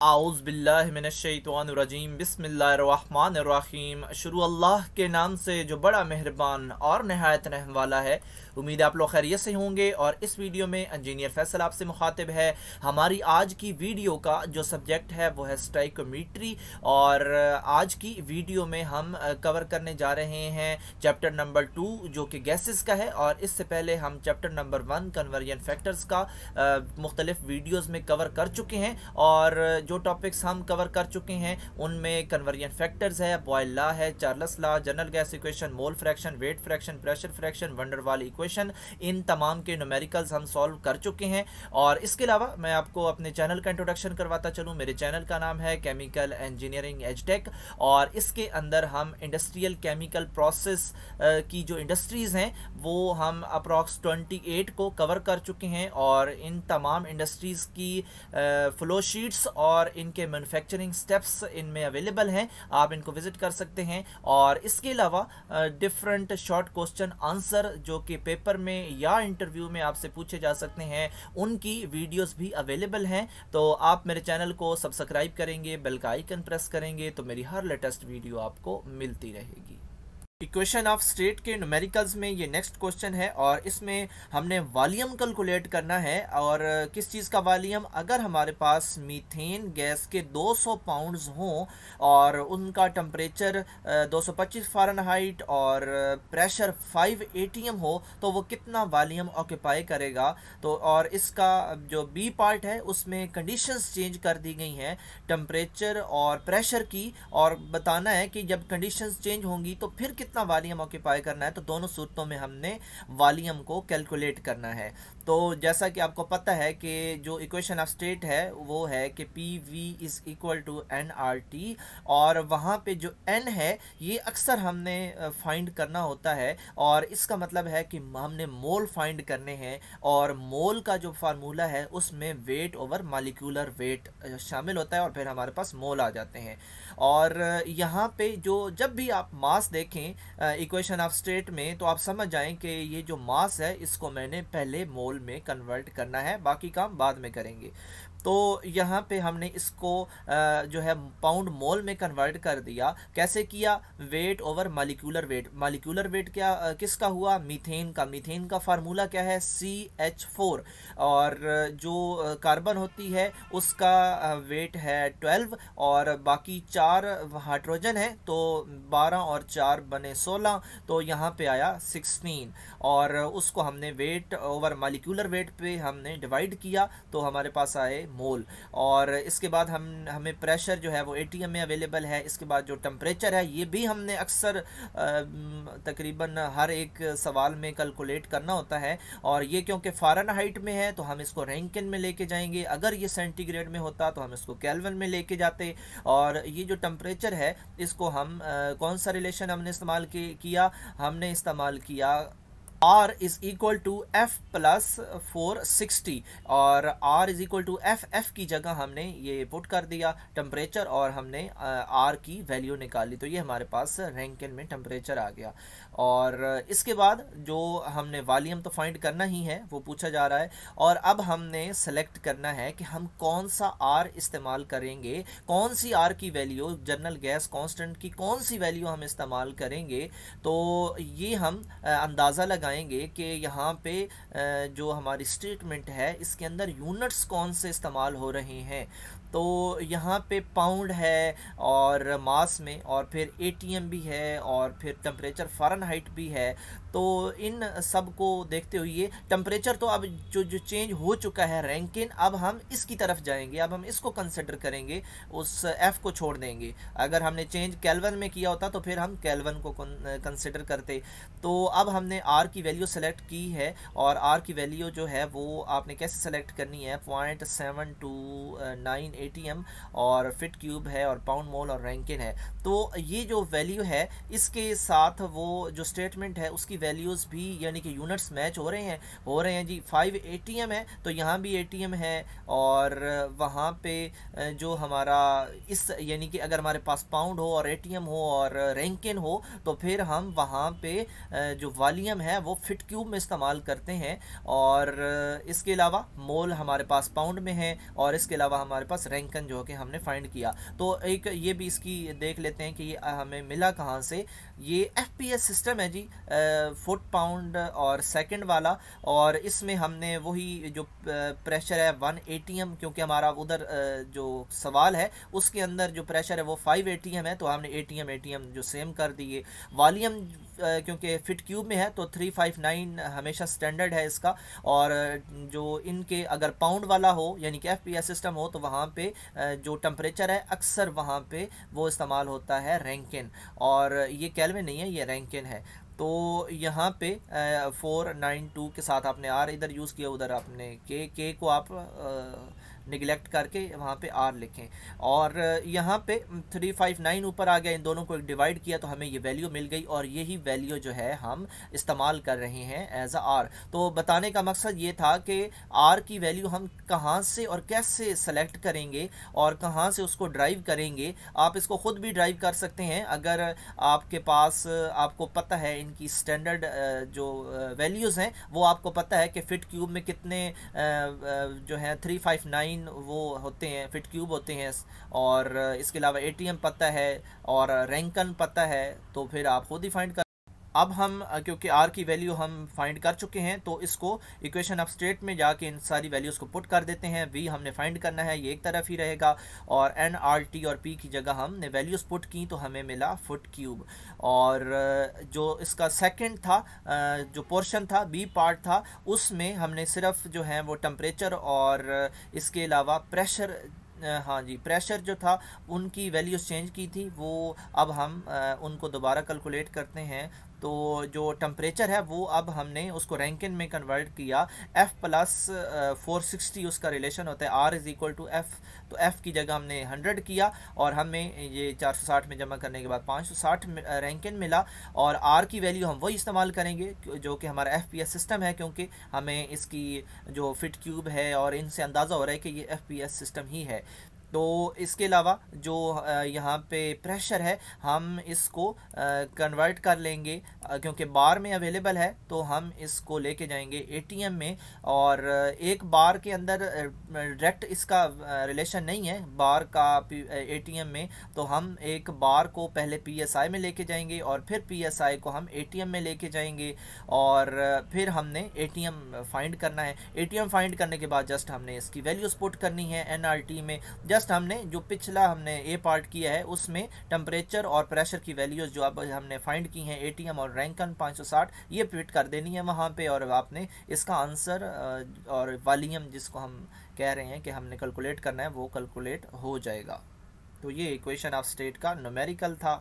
आउज़ बिल्लाहि मिनश्शैतानिर्रजीम बिस्मिल्लाहिर्रहमानिर्रहीम। शुरू अल्लाह के नाम से जो बड़ा मेहरबान और नहायत रहम वाला है। उम्मीद है आप लोग खैरियत से होंगे। और इस वीडियो में इंजीनियर फैसल आपसे मुखातिब है। हमारी आज की वीडियो का जो सब्जेक्ट है वो है स्टाइकोमेट्री। और आज की वीडियो में हम कवर करने जा रहे हैं चैप्टर नंबर 2 जो कि गैसेस का है। और इससे पहले हम चैप्टर नंबर 1 कन्वर्जन फैक्टर्स का मुख्तलिफ वीडियोज़ में कवर कर चुके हैं। और जो टॉपिक्स हम कवर कर चुके हैं उनमें कन्वर्जन फैक्टर्स है, बॉयल लॉ है, Charles law, general gas equation, mole fraction, weight fraction, pressure fraction, van der Waals equation, इन तमाम के न्यूमेरिकल्स हम सॉल्व कर चुके हैं। और इसके अलावा मैं आपको अपने चैनल का इंट्रोडक्शन करवाता चलूँ। मेरे चैनल का नाम है केमिकल इंजीनियरिंग एजटेक और इसके अंदर हम इंडस्ट्रियल केमिकल प्रोसेस की जो इंडस्ट्रीज़ हैं वो हम अप्रॉक्स 28 को कवर कर चुके हैं। और इन तमाम इंडस्ट्रीज़ की फ्लो शीट्स और इनके मैन्युफैक्चरिंग स्टेप्स इनमें अवेलेबल हैं, आप इनको विजिट कर सकते हैं। और इसके अलावा डिफरेंट शॉर्ट क्वेश्चन आंसर जो कि पेपर में या इंटरव्यू में आपसे पूछे जा सकते हैं उनकी वीडियोस भी अवेलेबल हैं। तो आप मेरे चैनल को सब्सक्राइब करेंगे, बेल का आइकन प्रेस करेंगे तो मेरी हर लेटेस्ट वीडियो आपको मिलती रहेगी। इक्वेशन ऑफ स्टेट के न्यूमेरिकल्स में ये नेक्स्ट क्वेश्चन है और इसमें हमने वॉल्यूम कैलकुलेट करना है। और किस चीज़ का वॉल्यूम? अगर हमारे पास मीथेन गैस के 200 पाउंड्स हों और उनका टेम्परेचर 225 फ़ारेनहाइट और प्रेशर 5 एटीएम हो तो वो कितना वॉल्यूम ऑक्यूपाई करेगा। तो और इसका जो बी पार्ट है उसमें कंडीशंस चेंज कर दी गई हैं टेम्परेचर और प्रेशर की, और बताना है कि जब कंडीशंस चेंज होंगी तो फिर कितना वॉल्यूम ऑक्यूपाई करना है। तो दोनों सूरतों में हमने वॉल्यूम को कैलकुलेट करना है। तो जैसा कि आपको पता है कि जो इक्वेशन ऑफ स्टेट है वो है कि P V is equal to N R T. और वहाँ पे जो एन है ये अक्सर हमने फाइंड करना होता है और इसका मतलब है कि हमने मोल फाइंड करने हैं। और मोल का जो फार्मूला है उसमें वेट ओवर मॉलिक्यूलर वेट शामिल होता है और फिर हमारे पास मोल आ जाते हैं। और यहाँ पे जो जब भी आप मास देखें इक्वेशन ऑफ स्टेट में तो आप समझ जाएं कि ये जो मास है इसको मैंने पहले मोल में कन्वर्ट करना है, बाकी काम बाद में करेंगे। तो यहाँ पे हमने इसको जो है पाउंड मोल में कन्वर्ट कर दिया। कैसे किया? Weight over molecular weight. Molecular weight क्या किसका हुआ? मीथेन का। मीथेन का फार्मूला क्या है? CH4। और जो कार्बन होती है उसका वेट है 12 और बाकी 4 हाइड्रोजन है तो 12 और 4 बने 16, तो यहाँ पे आया 16। और उसको हमने वेट ओवर मॉलिक्यूलर वेट पे हमने डिवाइड किया तो हमारे पास आए मोल। और इसके बाद हमें प्रेशर जो है वो एटीएम में अवेलेबल है। इसके बाद जो टेम्परेचर है ये भी हमने अक्सर तकरीबन हर एक सवाल में कैलकुलेट करना होता है। और ये क्योंकि फ़ारेनहाइट में है तो हम इसको रैंकिन में लेके जाएंगे, अगर ये सेंटीग्रेड में होता तो हम इसको केल्विन में लेके जाते। और ये जो टेम्परेचर है इसको हम कौन सा रिलेशन हमने इस्तेमाल किया? हमने इस्तेमाल किया R is equal to F plus 460 और R is equal to F की जगह हमने ये पुट कर दिया टेम्परेचर और हमने R की वैल्यू निकाली। तो ये हमारे पास रैंकिन में टेम्परेचर आ गया। और इसके बाद जो हमने वॉल्यूम तो फाइंड करना ही है वो पूछा जा रहा है। और अब हमने सेलेक्ट करना है कि हम कौन सा R इस्तेमाल करेंगे, कौन सी R की वैल्यू, जनरल गैस कांस्टेंट की कौन सी वैल्यू हम इस्तेमाल करेंगे। तो ये हम अंदाज़ा लगाएंगे कि यहाँ पे जो हमारी स्टेटमेंट है इसके अंदर यूनिट्स कौन से इस्तेमाल हो रहे हैं। तो यहाँ पे पाउंड है और मास में, और फिर एटीएम भी है और फिर टेम्परेचर फ़ारेनहाइट भी है। तो इन सब को देखते हुए टेम्परेचर तो अब जो चेंज हो चुका है रैंकिन, अब हम इसकी तरफ जाएंगे, अब हम इसको कंसिडर करेंगे, उस एफ को छोड़ देंगे। अगर हमने चेंज केल्विन में किया होता तो फिर हम केल्विन को कंसिडर करते। तो अब हमने आर की वैल्यू सेलेक्ट की है और आर की वैल्यू जो है वो आपने कैसे सेलेक्ट करनी है? 0.729 एटीएम और फिट क्यूब है और पाउंड मोल और रैंकिन है। तो ये जो वैल्यू है इसके साथ वो जो स्टेटमेंट है उसकी वैल्यूज़ भी यानी कि यूनिट्स मैच हो रहे हैं जी। 5 ATM है तो यहाँ भी ATM है, और वहाँ पे जो हमारा इस यानी कि अगर हमारे पास पाउंड हो और ATM हो और रैंकिन हो तो फिर हम वहाँ पे जो वॉल्यूम है वो फिट क्यूब में इस्तेमाल करते हैं। और इसके अलावा मोल हमारे पास पाउंड में है, और इसके अलावा हमारे पास रैंकन जो कि हमने फाइंड किया। तो एक ये भी इसकी देख लेते हैं कि ये हमें मिला कहाँ से। ये FPS सिस्टम है जी, फुट पाउंड और सेकंड वाला, और इसमें हमने वही जो प्रेशर है 1 ATM, क्योंकि हमारा उधर जो सवाल है उसके अंदर जो प्रेशर है वो 5 ATM है, तो हमने ATM जो सेम कर दिए। वॉल्यूम क्योंकि फिट क्यूब में है तो 359 हमेशा स्टैंडर्ड है इसका, और जो इनके अगर पाउंड वाला हो यानी कि FPS सिस्टम हो तो वहाँ पे जो टेम्परेचर है अक्सर वहाँ पे वो इस्तेमाल होता है रैंकिन, और ये केल्विन नहीं है, ये रैंकिन है। तो यहाँ पे 492 के साथ आपने आर इधर यूज़ किया, उधर आपने के को आप निगलेक्ट करके वहाँ पे आर लिखें, और यहाँ पे 359 ऊपर आ गया, इन दोनों को एक डिवाइड किया तो हमें ये वैल्यू मिल गई, और यही वैल्यू जो है हम इस्तेमाल कर रहे हैं एज अ आर। तो बताने का मकसद ये था कि आर की वैल्यू हम कहाँ से और कैसे सेलेक्ट करेंगे और कहाँ से उसको ड्राइव करेंगे। आप इसको खुद भी ड्राइव कर सकते हैं अगर आपके पास आपको पता है इनकी स्टैंडर्ड जो वैल्यूज़ हैं वो आपको पता है कि फिट क्यूब में कितने जो है 359 वो होते हैं, फिट क्यूब होते हैं, और इसके अलावा ATM पता है और रैंकन पता है, तो फिर आप खुद ही फाइंड कर। अब हम क्योंकि आर की वैल्यू हम फाइंड कर चुके हैं तो इसको इक्वेशन ऑफ स्टेट में जाके इन सारी वैल्यूज़ को पुट कर देते हैं। वी हमने फाइंड करना है, ये एक तरफ ही रहेगा, और एन आर टी और पी की जगह हमने वैल्यूज़ पुट की तो हमें मिला फुट क्यूब। और जो इसका सेकंड था जो पोर्शन था, बी पार्ट था, उसमें हमने सिर्फ जो है वो टेम्परेचर और इसके अलावा प्रेशर, हाँ जी, प्रेशर जो था उनकी वैल्यूज़ चेंज की थी, वो अब हम उनको दोबारा कैलकुलेट करते हैं। तो जो टेम्परेचर है वो अब हमने उसको रैंकिन में कन्वर्ट किया, F प्लस 460 उसका रिलेशन होता है, R is equal to F, तो F की जगह हमने 100 किया, और हमें ये 460 में जमा करने के बाद 560 रैंकिन मिला, और R की वैल्यू हम वही इस्तेमाल करेंगे जो कि हमारा FPS सिस्टम है, क्योंकि हमें इसकी जो फिट क्यूब है और इनसे अंदाज़ा हो रहा है कि ये FPS सिस्टम ही है। तो इसके अलावा जो यहाँ पे प्रेशर है हम इसको कन्वर्ट कर लेंगे, क्योंकि बार में अवेलेबल है तो हम इसको लेके जाएंगे ATM में, और एक बार के अंदर डायरेक्ट इसका रिलेशन नहीं है बार का ATM में, तो हम एक बार को पहले PSI में लेके जाएंगे और फिर PSI को हम ATM में लेके जाएंगे, और फिर हमने ATM फाइंड करना है। ATM फाइंड करने के बाद जस्ट हमने इसकी वैल्यूज पुट करनी है NRT में। जस्ट हमने जो पिछला हमने ए पार्ट किया है उसमें टेम्परेचर और प्रेशर की वैल्यूज जो अब हमने फाइंड की हैं ATM और रैंकन 560, ये फिट कर देनी है वहाँ पे, और आपने इसका आंसर और वॉल्यूम जिसको हम कह रहे हैं कि हमने कैलकुलेट करना है वो कैलकुलेट हो जाएगा। तो ये इक्वेशन ऑफ स्टेट का न्यूमेरिकल था।